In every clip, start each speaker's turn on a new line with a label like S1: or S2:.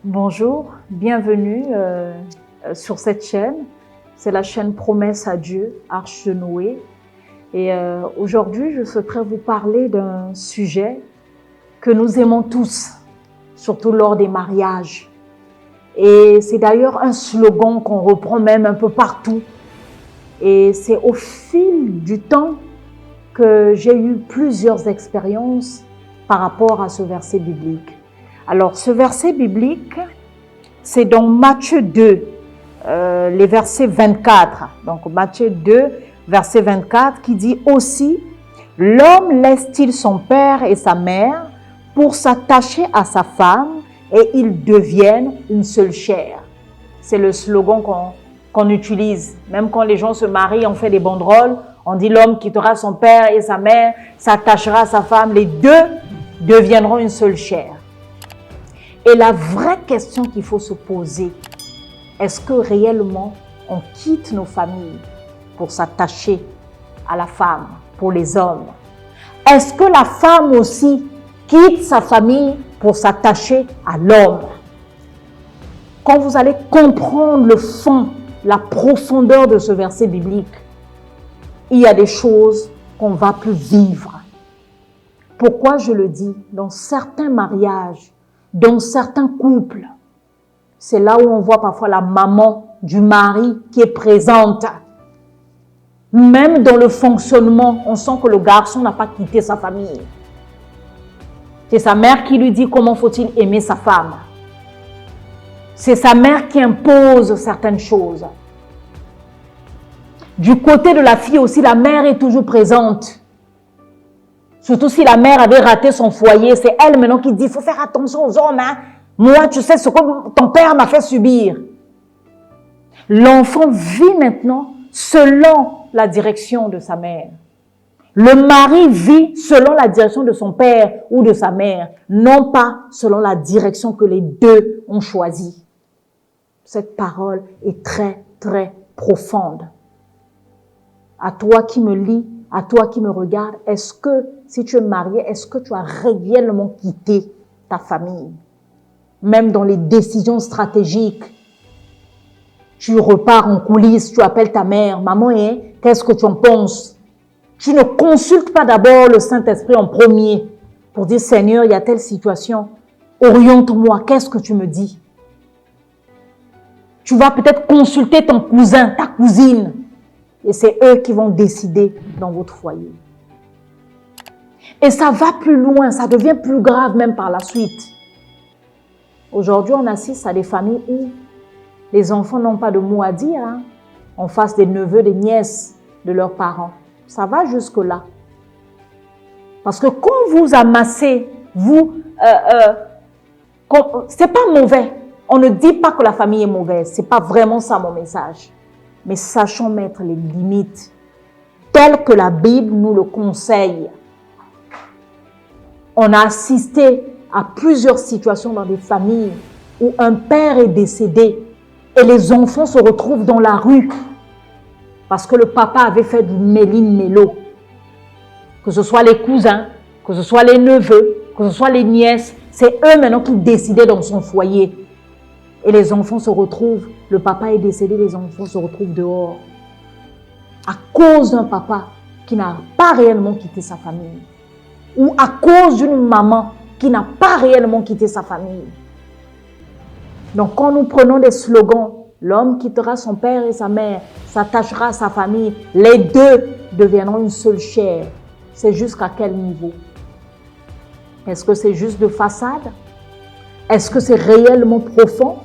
S1: Bonjour, bienvenue sur cette chaîne. C'est la chaîne Promesse à Dieu, Arche de Noé. Et aujourd'hui, je souhaiterais vous parler d'un sujet que nous aimons tous, surtout lors des mariages. Et c'est d'ailleurs un slogan qu'on reprend même un peu partout. Et c'est au fil du temps que j'ai eu plusieurs expériences par rapport à ce verset biblique. Alors, ce verset biblique, c'est dans Matthieu 2, les versets 24. Donc, Matthieu 2, verset 24, qui dit aussi, « L'homme laisse-t-il son père et sa mère pour s'attacher à sa femme et ils deviennent une seule chair. » C'est le slogan qu'on utilise. Même quand les gens se marient, on fait des banderoles, on dit « L'homme quittera son père et sa mère, s'attachera à sa femme, les deux deviendront une seule chair. » Et la vraie question qu'il faut se poser, est-ce que réellement on quitte nos familles pour s'attacher à la femme, pour les hommes? Est-ce que la femme aussi quitte sa famille pour s'attacher à l'homme? Quand vous allez comprendre le fond, la profondeur de ce verset biblique, il y a des choses qu'on ne va plus vivre. Pourquoi je le dis? Dans certains mariages, dans certains couples, c'est là où on voit parfois la maman du mari qui est présente. Même dans le fonctionnement, on sent que le garçon n'a pas quitté sa famille. C'est sa mère qui lui dit comment faut-il aimer sa femme. C'est sa mère qui impose certaines choses. Du côté de la fille aussi, la mère est toujours présente. Surtout si la mère avait raté son foyer, c'est elle maintenant qui dit, il faut faire attention aux hommes. Hein? Moi, tu sais ce que ton père m'a fait subir. L'enfant vit maintenant selon la direction de sa mère. Le mari vit selon la direction de son père ou de sa mère, non pas selon la direction que les deux ont choisie. Cette parole est très, très profonde. À toi qui me lis, à toi qui me regarde, est-ce que, si tu es marié, est-ce que tu as réellement quitté ta famille? Même dans les décisions stratégiques, tu repars en coulisses, tu appelles ta mère, maman, qu'est-ce que tu en penses? Tu ne consultes pas d'abord le Saint-Esprit en premier pour dire, Seigneur, il y a telle situation, oriente-moi, qu'est-ce que tu me dis? Tu vas peut-être consulter ton cousin, ta cousine, et c'est eux qui vont décider dans votre foyer. Et ça va plus loin, ça devient plus grave même par la suite. Aujourd'hui, on assiste à des familles où les enfants n'ont pas de mots à dire, hein, en face des neveux, des nièces de leurs parents. Ça va jusque-là. Parce que quand vous amassez, c'est pas mauvais. On ne dit pas que la famille est mauvaise. C'est pas vraiment ça mon message. Mais sachons mettre les limites telles que la Bible nous le conseille. On a assisté à plusieurs situations dans des familles où un père est décédé et les enfants se retrouvent dans la rue parce que le papa avait fait du méli-mélo. Que ce soit les cousins, que ce soit les neveux, que ce soit les nièces, c'est eux maintenant qui décidaient dans son foyer. Et les enfants se retrouvent, le papa est décédé, les enfants se retrouvent dehors. À cause d'un papa qui n'a pas réellement quitté sa famille. Ou à cause d'une maman qui n'a pas réellement quitté sa famille. Donc quand nous prenons des slogans, l'homme quittera son père et sa mère, s'attachera à sa famille, les deux deviendront une seule chair. C'est jusqu'à quel niveau? Est-ce que c'est juste de façade? Est-ce que c'est réellement profond?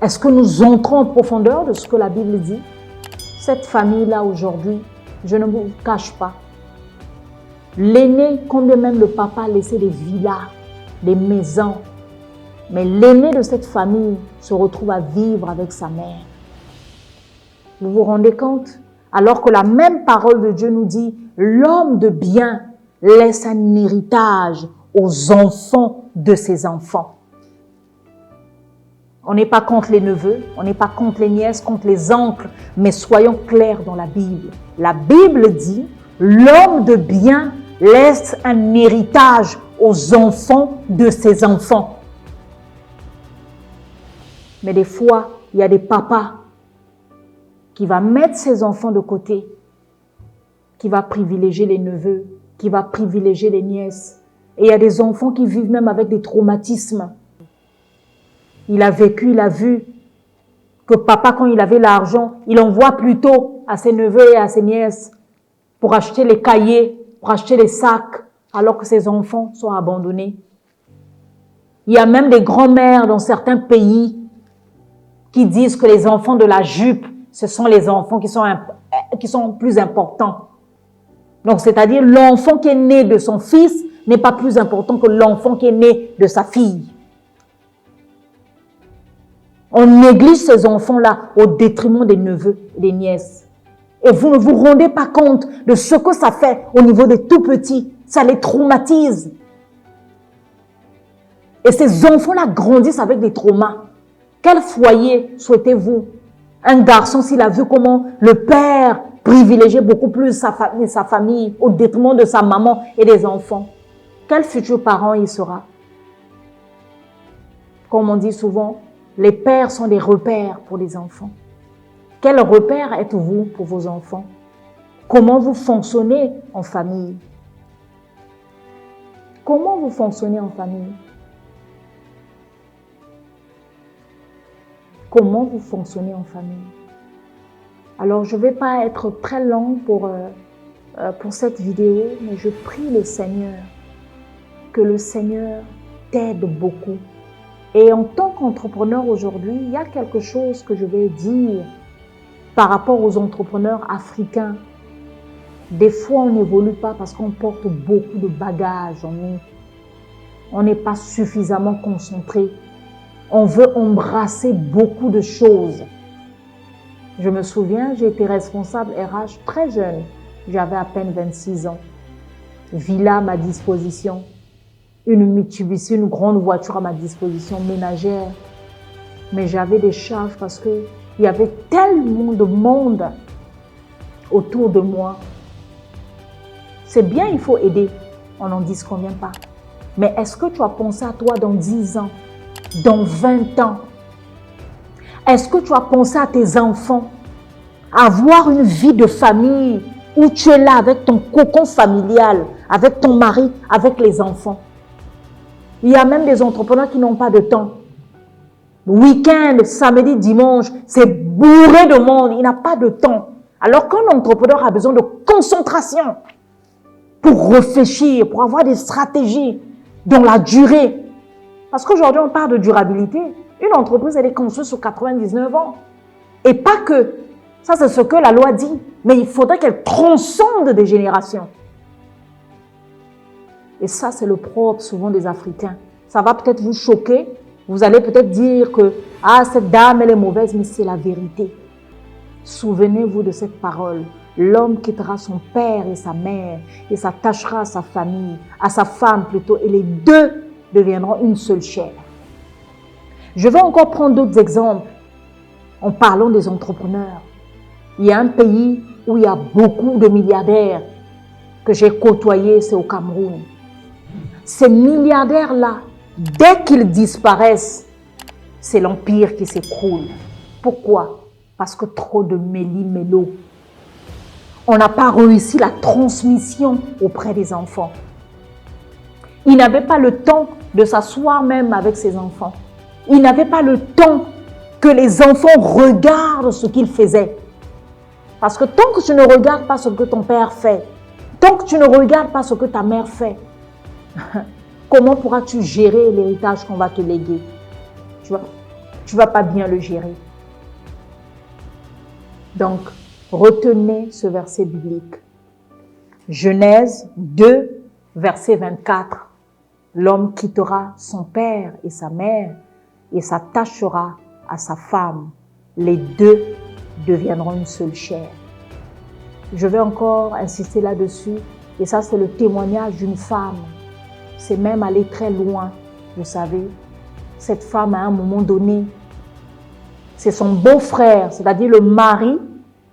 S1: Est-ce que nous entrons en profondeur de ce que la Bible dit? Cette famille-là aujourd'hui, je ne vous cache pas. L'aîné, combien même le papa a laissé des villas, des maisons, mais l'aîné de cette famille se retrouve à vivre avec sa mère. Vous vous rendez compte? Alors que la même parole de Dieu nous dit, l'homme de bien laisse un héritage aux enfants de ses enfants. On n'est pas contre les neveux, on n'est pas contre les nièces, contre les oncles, mais soyons clairs dans la Bible. La Bible dit, l'homme de bien laisse un héritage aux enfants de ses enfants. Mais des fois, il y a des papas qui vont mettre ses enfants de côté, qui va privilégier les neveux, qui va privilégier les nièces. Et il y a des enfants qui vivent même avec des traumatismes. Il a vécu, il a vu que papa, quand il avait l'argent, il envoie plutôt à ses neveux et à ses nièces pour acheter les cahiers, pour acheter les sacs, alors que ses enfants sont abandonnés. Il y a même des grands-mères dans certains pays qui disent que les enfants de la jupe, ce sont les enfants qui sont plus importants. Donc, c'est-à-dire l'enfant qui est né de son fils n'est pas plus important que l'enfant qui est né de sa fille. On néglige ces enfants-là au détriment des neveux et des nièces. Et vous ne vous rendez pas compte de ce que ça fait au niveau des tout-petits. Ça les traumatise. Et ces enfants-là grandissent avec des traumas. Quel foyer souhaitez-vous? Un garçon, s'il a vu comment le père privilégiait beaucoup plus sa famille au détriment de sa maman et des enfants, quel futur parent il sera? Comme on dit souvent, les pères sont des repères pour les enfants. Quel repère êtes-vous pour vos enfants? Comment vous fonctionnez en famille? Comment vous fonctionnez en famille? Comment vous fonctionnez en famille? Alors, je ne vais pas être très long pour cette vidéo, mais je prie le Seigneur, que le Seigneur t'aide beaucoup. Et en tant qu'entrepreneur aujourd'hui, il y a quelque chose que je vais dire par rapport aux entrepreneurs africains. Des fois, on n'évolue pas parce qu'on porte beaucoup de bagages en nous. On n'est pas suffisamment concentré. On veut embrasser beaucoup de choses. Je me souviens, j'ai été responsable RH très jeune. J'avais à peine 26 ans. Villa à ma disposition. Une Mitsubishi, une grande voiture à ma disposition, ménagère. Mais j'avais des charges parce que il y avait tellement de monde autour de moi. C'est bien, il faut aider. On n'en disconvient pas. Mais est-ce que tu as pensé à toi dans 10 ans, dans 20 ans? Est-ce que tu as pensé à tes enfants, à avoir une vie de famille où tu es là avec ton cocon familial, avec ton mari, avec les enfants? Il y a même des entrepreneurs qui n'ont pas de temps. Week-end, samedi, dimanche, c'est bourré de monde, il n'a pas de temps. Alors qu'un entrepreneur a besoin de concentration pour réfléchir, pour avoir des stratégies dans la durée. Parce qu'aujourd'hui, on parle de durabilité. Une entreprise, elle est construite sur 99 ans. Et pas que. Ça, c'est ce que la loi dit. Mais il faudrait qu'elle transcende des générations. Et ça, c'est le propre souvent des Africains. Ça va peut-être vous choquer. Vous allez peut-être dire que « Ah, cette dame, elle est mauvaise », mais c'est la vérité. Souvenez-vous de cette parole. L'homme quittera son père et sa mère et s'attachera à sa famille, à sa femme plutôt, et les deux deviendront une seule chair. Je vais encore prendre d'autres exemples en parlant des entrepreneurs. Il y a un pays où il y a beaucoup de milliardaires que j'ai côtoyés, c'est au Cameroun. Ces milliardaires-là, dès qu'ils disparaissent, c'est l'empire qui s'écroule. Pourquoi? Parce que trop de méli-mélo. On n'a pas réussi la transmission auprès des enfants. Ils n'avaient pas le temps de s'asseoir même avec ses enfants. Ils n'avaient pas le temps que les enfants regardent ce qu'ils faisaient. Parce que tant que tu ne regardes pas ce que ton père fait, tant que tu ne regardes pas ce que ta mère fait, comment pourras-tu gérer l'héritage qu'on va te léguer? Tu vas pas bien le gérer. Donc, retenez ce verset biblique. Genèse 2, verset 24. L'homme quittera son père et sa mère et s'attachera à sa femme. Les deux deviendront une seule chair. Je vais encore insister là-dessus. Et ça, c'est le témoignage d'une femme. C'est même aller très loin, vous savez. Cette femme, à un moment donné, c'est son beau-frère, c'est-à-dire le mari,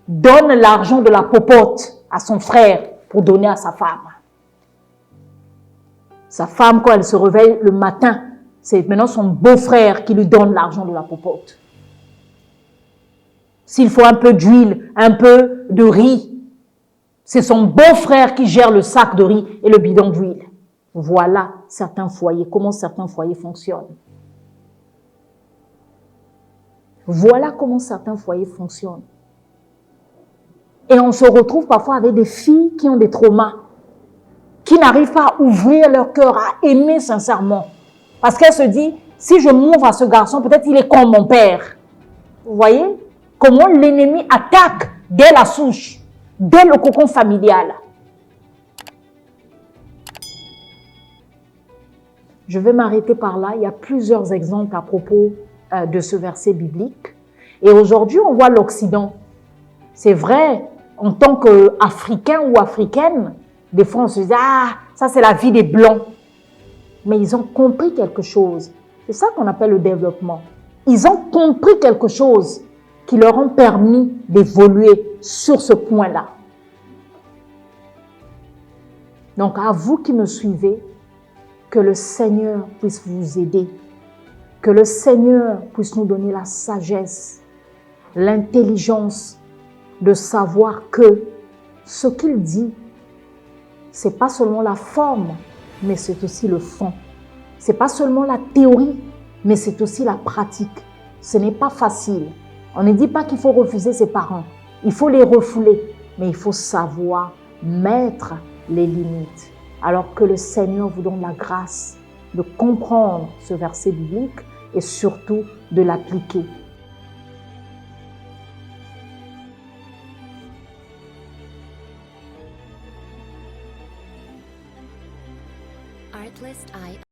S1: donne l'argent de la popote à son frère pour donner à sa femme. Sa femme, quand elle se réveille le matin, c'est maintenant son beau-frère qui lui donne l'argent de la popote. S'il faut un peu d'huile, un peu de riz, c'est son beau-frère qui gère le sac de riz et le bidon d'huile. Voilà certains foyers, comment certains foyers fonctionnent. Voilà comment certains foyers fonctionnent. Et on se retrouve parfois avec des filles qui ont des traumas, qui n'arrivent pas à ouvrir leur cœur, à aimer sincèrement. Parce qu'elle se dit, si je m'ouvre à ce garçon, peut-être il est comme mon père. Vous voyez comment l'ennemi attaque dès la souche, dès le cocon familial. Je vais m'arrêter par là. Il y a plusieurs exemples à propos de ce verset biblique. Et aujourd'hui, on voit l'Occident. C'est vrai, en tant qu'Africain ou Africaine, des fois on se dit « Ah, ça c'est la vie des Blancs ». Mais ils ont compris quelque chose. C'est ça qu'on appelle le développement. Ils ont compris quelque chose qui leur ont permis d'évoluer sur ce point-là. Donc à vous qui me suivez, que le Seigneur puisse vous aider, que le Seigneur puisse nous donner la sagesse, l'intelligence de savoir que ce qu'il dit, c'est pas seulement la forme, mais c'est aussi le fond. C'est pas seulement la théorie, mais c'est aussi la pratique. Ce n'est pas facile. On ne dit pas qu'il faut refuser ses parents. Il faut les refouler, mais il faut savoir mettre les limites. Alors que le Seigneur vous donne la grâce de comprendre ce verset biblique et surtout de l'appliquer.
S2: Artlist.io